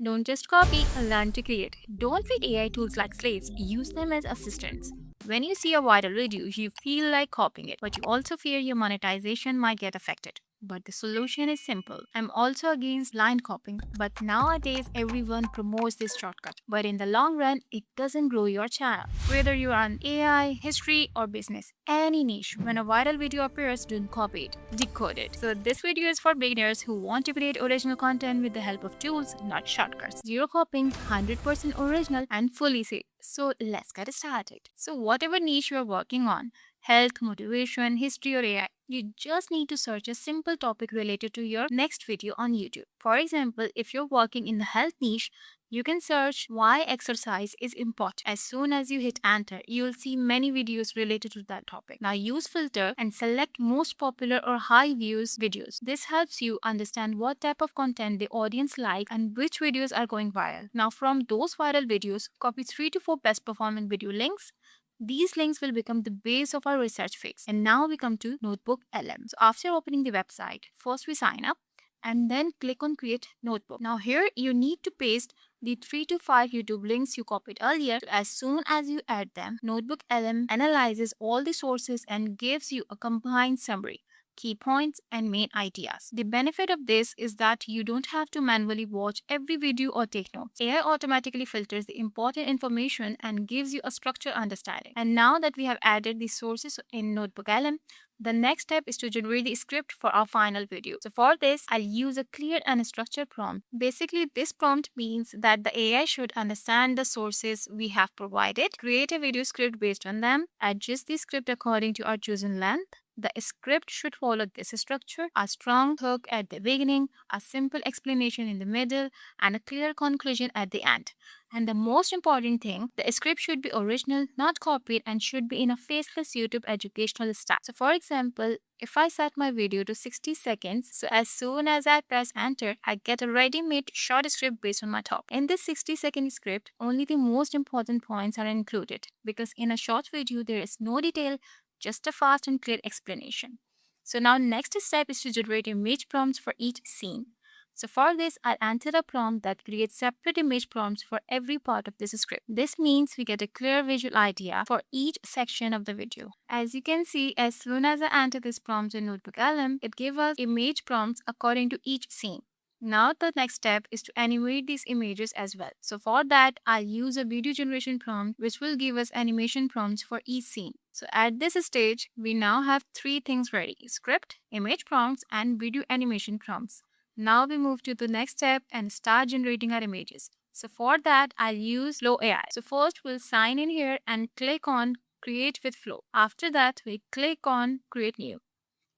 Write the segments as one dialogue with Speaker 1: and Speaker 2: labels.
Speaker 1: Don't just copy, learn to create. Don't treat AI tools like slaves, use them as assistants. When you see a viral video, you feel like copying it, but you also fear your monetization might get affected. But the solution is simple. I'm also against blind copying, but nowadays everyone promotes this shortcut. But in the long run, it doesn't grow your channel. Whether you are on AI, history, or business, any niche, when a viral video appears, don't copy it, decode it. So this video is for beginners who want to create original content with the help of tools, not shortcuts. Zero copying, 100% original, and fully safe. So let's get started. So whatever niche you are working on, health, motivation, history, or AI, you just need to search a simple topic related to your next video on YouTube. For example, if you're working in the health niche, you can search why exercise is important. As soon as you hit enter, you'll see many videos related to that topic. Now use filter and select most popular or high views videos. This helps you understand what type of content the audience like and which videos are going viral. Now from those viral videos, copy 3 to 4 best performing video links. These links will become the base of our research fix. And now we come to NotebookLM. So after opening the website, first we sign up and then click on create notebook. Now here you need to paste the 3 to 5 YouTube links you copied earlier. So as soon as you add them, NotebookLM analyzes all the sources and gives you a combined summary, key points, and main ideas. The benefit of this is that you don't have to manually watch every video or take notes. AI automatically filters the important information and gives you a structured understanding. And now that we have added the sources in NotebookLM, the next step is to generate the script for our final video. So for this, I'll use a clear and structured prompt. Basically, this prompt means that the AI should understand the sources we have provided, create a video script based on them, adjust the script according to our chosen length. The script should follow this structure: a strong hook at the beginning, a simple explanation in the middle, and a clear conclusion at the end. And the most important thing, the script should be original, not copied, and should be in a faceless YouTube educational style. So for example, if I set my video to 60 seconds, so as soon as I press enter, I get a ready-made short script based on my topic. In this 60-second script, only the most important points are included because in a short video, there is no detail, just a fast and clear explanation. So now next step is to generate image prompts for each scene. So for this, I'll enter a prompt that creates separate image prompts for every part of this script. This means we get a clear visual idea for each section of the video. As you can see, as soon as I enter this prompt in NotebookLM, it gives us image prompts according to each scene. Now the next step is to animate these images as well. So for that, I'll use a video generation prompt which will give us animation prompts for each scene. So at this stage, we now have 3 things ready: script, image prompts, and video animation prompts. Now we move to the next step and start generating our images. So for that, I'll use Flow AI. So first we'll sign in here and click on Create with Flow. After that, we click on Create New.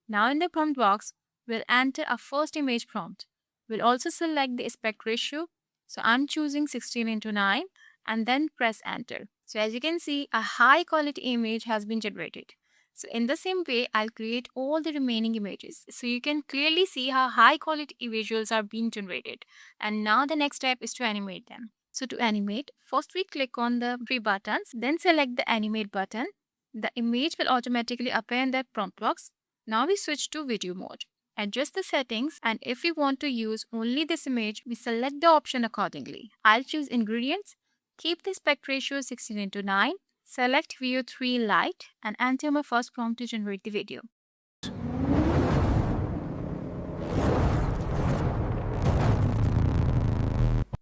Speaker 1: Now in the prompt box, we'll enter our first image prompt. We'll also select the aspect ratio. So I'm choosing 16:9 and then press enter. So as you can see, a high quality image has been generated. So in the same way, I'll create all the remaining images. So you can clearly see how high quality visuals are being generated. And now the next step is to animate them. So to animate, first we click on the 3 buttons, then select the animate button. The image will automatically appear in the prompt box. Now we switch to video mode. Adjust the settings, and if we want to use only this image, we select the option accordingly. I'll choose ingredients, keep the aspect ratio 16:9, select View 3 Light, and enter my first prompt to generate the video.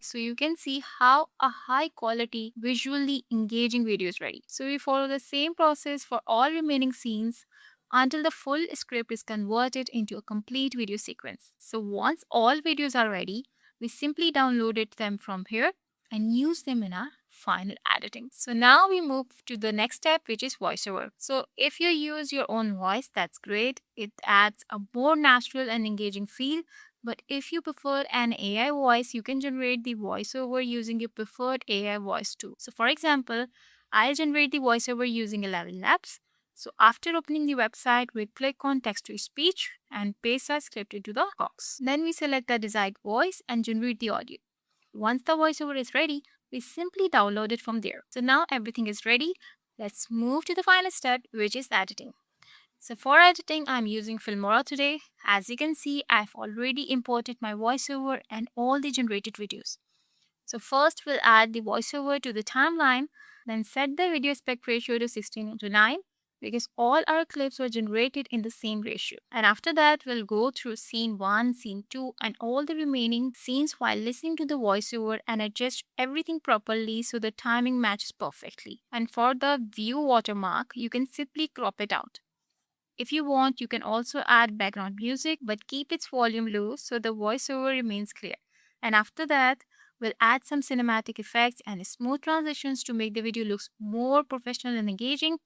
Speaker 1: So you can see how a high quality, visually engaging video is ready. So we follow the same process for all remaining scenes until the full script is converted into a complete video sequence. So once all videos are ready, we simply downloaded them from here and use them in our final editing. So now we move to the next step, which is voiceover. So if you use your own voice, that's great. It adds a more natural and engaging feel. But if you prefer an AI voice, you can generate the voiceover using your preferred AI voice too. So for example, I'll generate the voiceover using 11 Labs. So after opening the website, we click on text to speech and paste our script into the box. Then we select the desired voice and generate the audio. Once the voiceover is ready, we simply download it from there. So now everything is ready. Let's move to the final step, which is editing. So for editing, I'm using Filmora today. As you can see, I've already imported my voiceover and all the generated videos. So first we'll add the voiceover to the timeline, then set the video aspect ratio to 16:9 because all our clips were generated in the same ratio. And after that, we'll go through scene 1, scene 2, and all the remaining scenes while listening to the voiceover and adjust everything properly so the timing matches perfectly. And for the view watermark, you can simply crop it out. If you want, you can also add background music but keep its volume low so the voiceover remains clear. And after that, we'll add some cinematic effects and smooth transitions to make the video look more professional and engaging.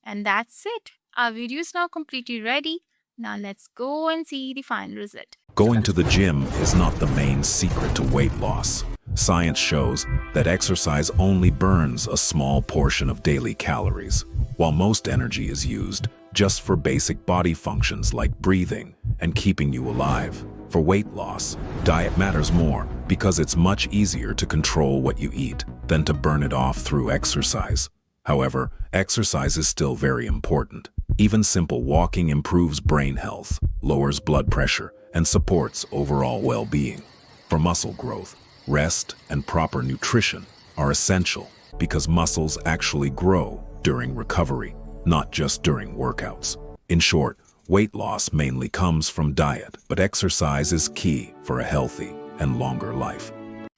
Speaker 1: And that's it. Our video is now completely ready. Now let's go and see the final result.
Speaker 2: Going to the gym is not the main secret to weight loss. Science shows that exercise only burns a small portion of daily calories, while most energy is used just for basic body functions like breathing and keeping you alive. For weight loss, diet matters more because it's much easier to control what you eat than to burn it off through exercise. However, exercise is still very important. Even simple walking improves brain health, lowers blood pressure, and supports overall well-being. For muscle growth, rest and proper nutrition are essential because muscles actually grow during recovery, not just during workouts. In short, weight loss mainly comes from diet, but exercise is key for a healthy and longer life.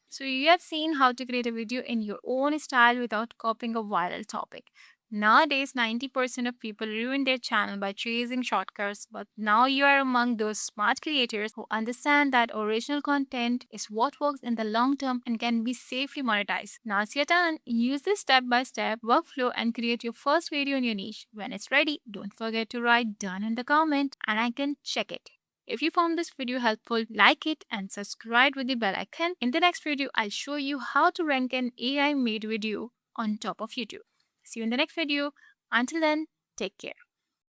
Speaker 1: So you have seen how to create a video in your own style without copying a viral topic. Nowadays, 90% of people ruin their channel by chasing shortcuts, but now you are among those smart creators who understand that original content is what works in the long term and can be safely monetized. Now it's your turn. Use this step-by-step workflow and create your first video in your niche. When it's ready, don't forget to write done in the comment and I can check it. If you found this video helpful, like it and subscribe with the bell icon. In the next video, I'll show you how to rank an AI made video on top of YouTube. See you in the next video. Until then, take care.